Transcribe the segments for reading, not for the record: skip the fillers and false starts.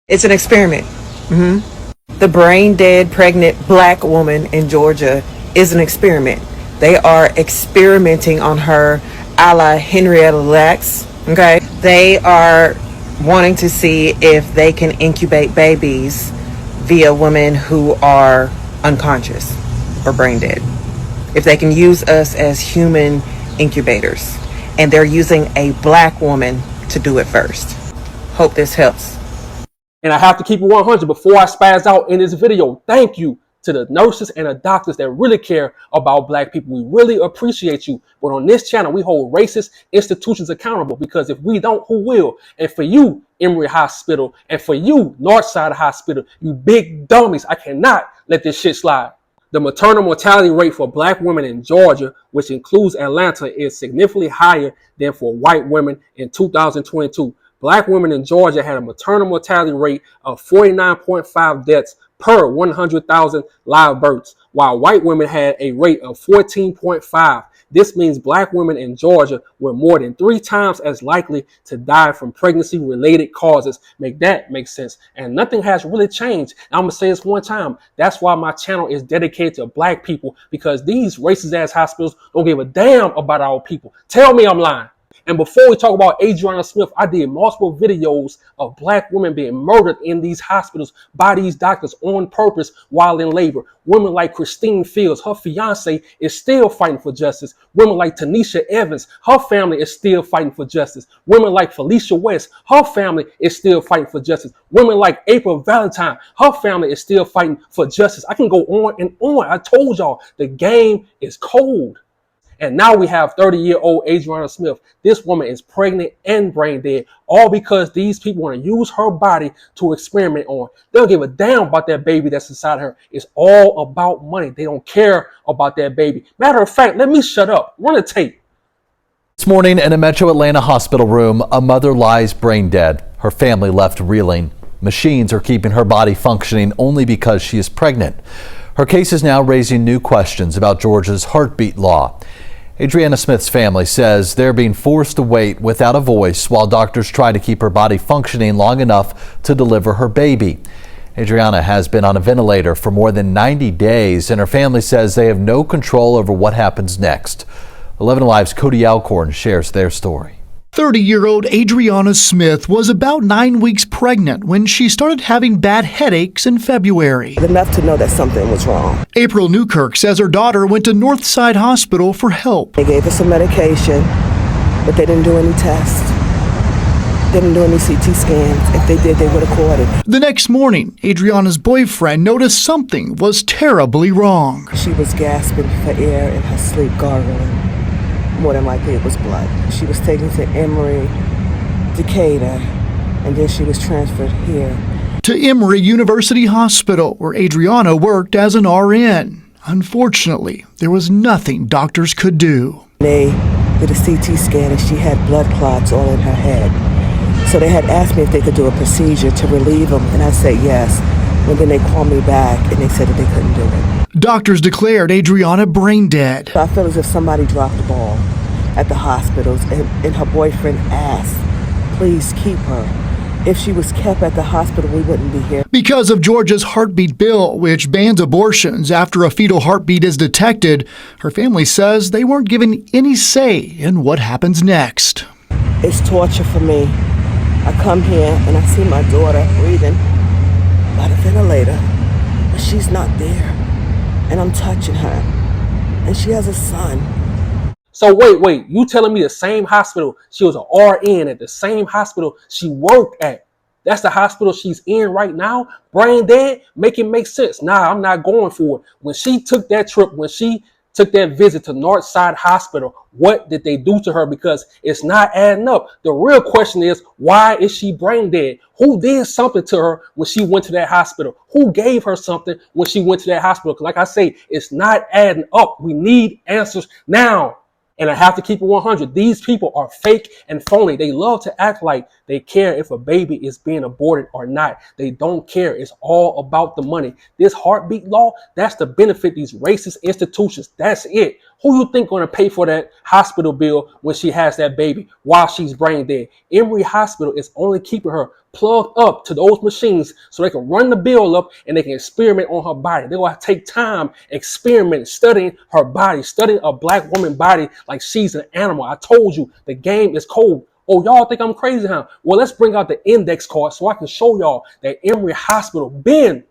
It's an experiment. The brain dead pregnant black woman in Georgia is an experiment. They are experimenting on her a la Henrietta Lacks. Okay. They are wanting to see if they can incubate babies via women who are unconscious or brain dead. If they can use us as human incubators. And they're using a black woman to do it first. Hope this helps. And I have to keep it 100 before I spaz out in this video. Thank you to the nurses and the doctors that really care about black people. We really appreciate you. But on this channel, we hold racist institutions accountable, because if we don't, who will? And for you, Emory Hospital, and for you, Northside Hospital, you big dummies, I cannot let this shit slide. The maternal mortality rate for black women in Georgia, which includes Atlanta, is significantly higher than for white women in 2022. Black women in Georgia had a maternal mortality rate of 49.5 deaths per 100,000 live births, while white women had a rate of 14.5. This means black women in Georgia were more than 3 times as likely to die from pregnancy-related causes. Make that make sense. And nothing has really changed. I'm going to say this one time. That's why my channel is dedicated to black people, because these racist-ass hospitals don't give a damn about our people. Tell me I'm lying. And before we talk about Adriiana Smith, I did multiple videos of black women being murdered in these hospitals by these doctors on purpose while in labor. Women like Christine Fields, her fiance is still fighting for justice. Women like Tanisha Evans, her family is still fighting for justice. Women like Felicia West, her family is still fighting for justice. Women like April Valentine, her family is still fighting for justice. I can go on and on. I told y'all, the game is cold. And now we have 30-year-old Adriiana Smith. This woman is pregnant and brain dead, all because these people want to use her body to experiment on. They don't give a damn about that baby that's inside her. It's all about money. They don't care about that baby. Matter of fact, let me shut up. Run a tape. This morning in a Metro Atlanta hospital room, a mother lies brain dead. Her family left reeling. Machines are keeping her body functioning only because she is pregnant. Her case is now raising new questions about Georgia's heartbeat law. Adriiana Smith's family says they're being forced to wait without a voice while doctors try to keep her body functioning long enough to deliver her baby. Adriiana has been on a ventilator for more than 90 days, and her family says they have no control over what happens next. 11 Alive's Cody Alcorn shares their story. 30-year-old Adriiana Smith was about 9 weeks pregnant when she started having bad headaches in February. Enough to know that something was wrong. April Newkirk says her daughter went to Northside Hospital for help. They gave her some medication, but they didn't do any tests. They didn't do any CT scans. If they did, they would have caught it. The next morning, Adriana's boyfriend noticed something was terribly wrong. She was gasping for air in her sleep, gargling. More than likely it was blood. She was taken to Emory, Decatur, and then she was transferred here to Emory University Hospital, where Adriiana worked as an RN. Unfortunately, there was nothing doctors could do. They did a CT scan and she had blood clots all in her head. So they had asked me if they could do a procedure to relieve them, and I said yes. And then they called me back and they said that they couldn't do it. Doctors declared Adriiana brain dead. I feel as if somebody dropped the ball at the hospitals, and her boyfriend asked, please keep her. If she was kept at the hospital, we wouldn't be here. Because of Georgia's heartbeat bill, which bans abortions after a fetal heartbeat is detected, her family says they weren't given any say in what happens next. It's torture for me. I come here and I see my daughter breathing by the ventilator, but she's not there. And I'm touching her, and she has a son. So wait, you telling me the same hospital she was an RN at, the same hospital she worked at, that's the hospital she's in right now, brain dead? Make it make sense. Nah, I'm not going for it. When she took that trip, when she took that visit to Northside Hospital, what did they do to her? Because it's not adding up. The real question is, why is she brain dead? Who did something to her when she went to that hospital? Who gave her something when she went to that hospital? Because like I say, it's not adding up. We need answers now. And I have to keep it 100. These people are fake and phony. They love to act like they care if a baby is being aborted or not. They don't care. It's all about the money. This heartbeat law, that's to benefit these racist institutions. That's it. Who you think going to pay for that hospital bill when she has that baby while she's brain dead? Emory Hospital is only keeping her plugged up to those machines so they can run the bill up and they can experiment on her body. They're going to take time experimenting, studying her body, studying a black woman's body like she's an animal. I told you the game is cold. Oh, y'all think I'm crazy, huh? Well, let's bring out the index card so I can show y'all that Emory Hospital been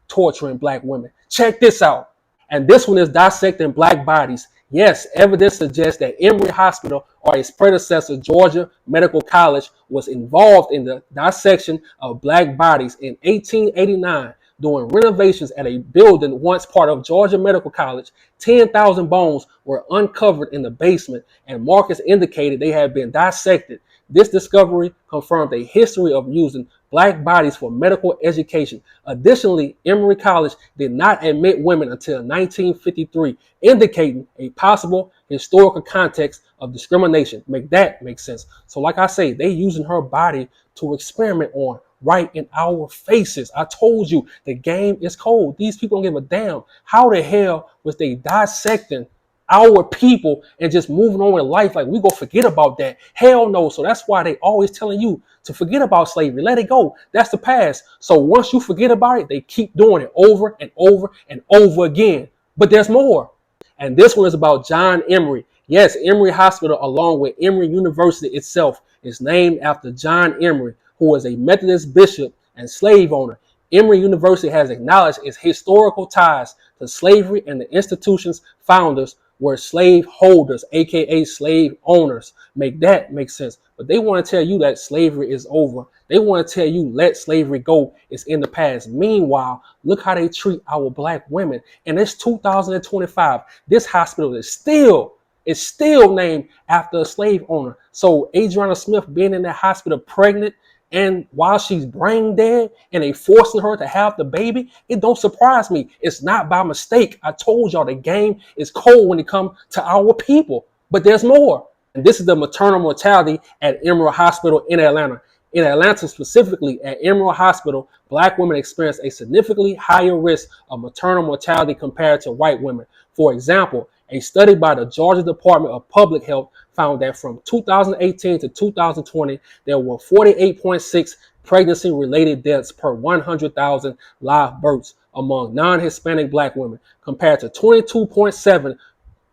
torturing black women. Check this out. And this one is dissecting black bodies. Yes, evidence suggests that Emory Hospital or its predecessor, Georgia Medical College, was involved in the dissection of black bodies in 1889 during renovations at a building once part of Georgia Medical College. 10,000 bones were uncovered in the basement, and markers indicated they had been dissected. This discovery confirmed a history of using black bodies for medical education. Additionally, Emory College did not admit women until 1953, indicating a possible historical context of discrimination. Make that make sense. So like I say, they using her body to experiment on right in our faces. I told you the game is cold. These people don't give a damn. How the hell was they dissecting our people and just moving on with life like we go forget about that? Hell no. So that's why they always telling you to forget about slavery. Let it go. That's the past. So once you forget about it, they keep doing it over and over and over again. But there's more. And this one is about John Emory. Yes, Emory Hospital, along with Emory University itself, is named after John Emory, who was a Methodist bishop and slave owner. Emory University has acknowledged its historical ties to slavery, and the institution's founders were slave holders, aka slave owners. Make that make sense. But they want to tell you that slavery is over. They want to tell you let slavery go. It's in the past. Meanwhile, look how they treat our black women. And it's 2025. This hospital is still named after a slave owner. So Adriiana Smith being in that hospital pregnant, and while she's brain dead and they forcing her to have the baby, it don't surprise me. It's not by mistake. I told y'all the game is cold when it comes to our people. But there's more. And this is the maternal mortality at Emory Hospital in Atlanta. In Atlanta specifically, at Emory Hospital, black women experience a significantly higher risk of maternal mortality compared to white women. For example, a study by the Georgia Department of Public Health found that from 2018 to 2020, there were 48.6 pregnancy-related deaths per 100,000 live births among non-Hispanic black women, compared to 22.7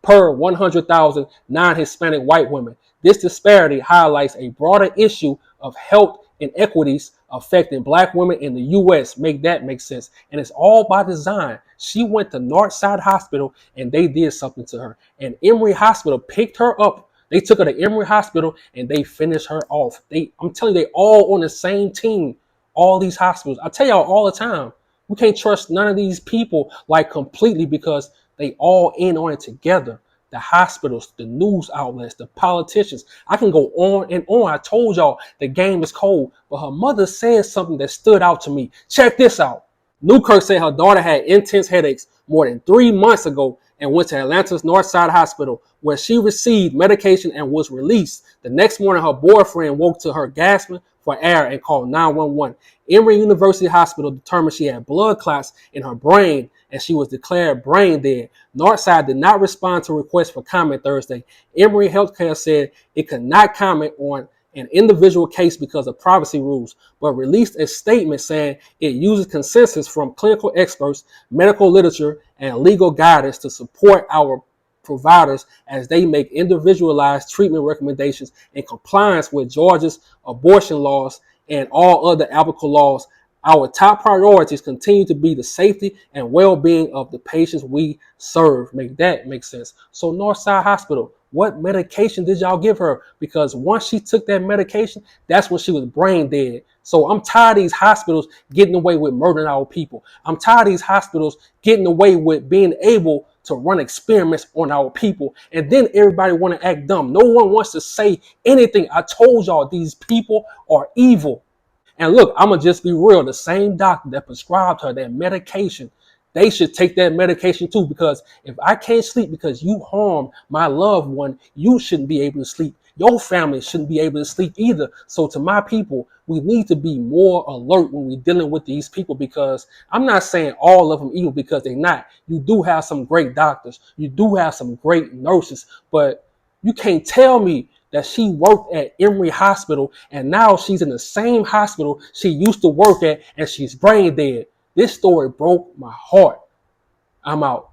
per 100,000 non-Hispanic white women. This disparity highlights a broader issue of health inequities affecting black women in the U.S. Make that make sense. And it's all by design. She went to Northside Hospital and they did something to her. And Emory Hospital picked her up. They took her to Emory Hospital and they finished her off. I'm telling you, they all on the same team. All these hospitals. I tell y'all all the time, we can't trust none of these people like completely because they all in on it together. The hospitals, the news outlets, the politicians. I can go on and on. I told y'all the game is cold, but her mother said something that stood out to me. Check this out. Newkirk said her daughter had intense headaches more than 3 months ago and went to Atlanta's Northside Hospital, where she received medication and was released. The next morning, her boyfriend woke to her gasping for air and called 911. Emory University Hospital determined she had blood clots in her brain and she was declared brain dead. Northside did not respond to requests for comment Thursday. Emory Healthcare said it could not comment on an individual case because of privacy rules, but released a statement saying it uses consensus from clinical experts, medical literature, and legal guidance to support our providers as they make individualized treatment recommendations in compliance with Georgia's abortion laws and all other applicable laws. Our top priorities continue to be the safety and well-being of the patients we serve. Make that make sense. So Northside Hospital, what medication did y'all give her? Because once she took that medication, that's when she was brain dead. So I'm tired of these hospitals getting away with murdering our people. I'm tired of these hospitals getting away with being able to run experiments on our people. And then everybody want to act dumb. No one wants to say anything. I told y'all these people are evil. And look, I'm going to just be real. The same doctor that prescribed her that medication, they should take that medication too, because if I can't sleep because you harm my loved one, you shouldn't be able to sleep. your family shouldn't be able to sleep either. So to my people, we need to be more alert when we're dealing with these people, because I'm not saying all of them evil, because they're not. You do have some great doctors. You do have some great nurses, but you can't tell me that she worked at Emory Hospital and now she's in the same hospital she used to work at and she's brain dead. This story broke my heart. I'm out.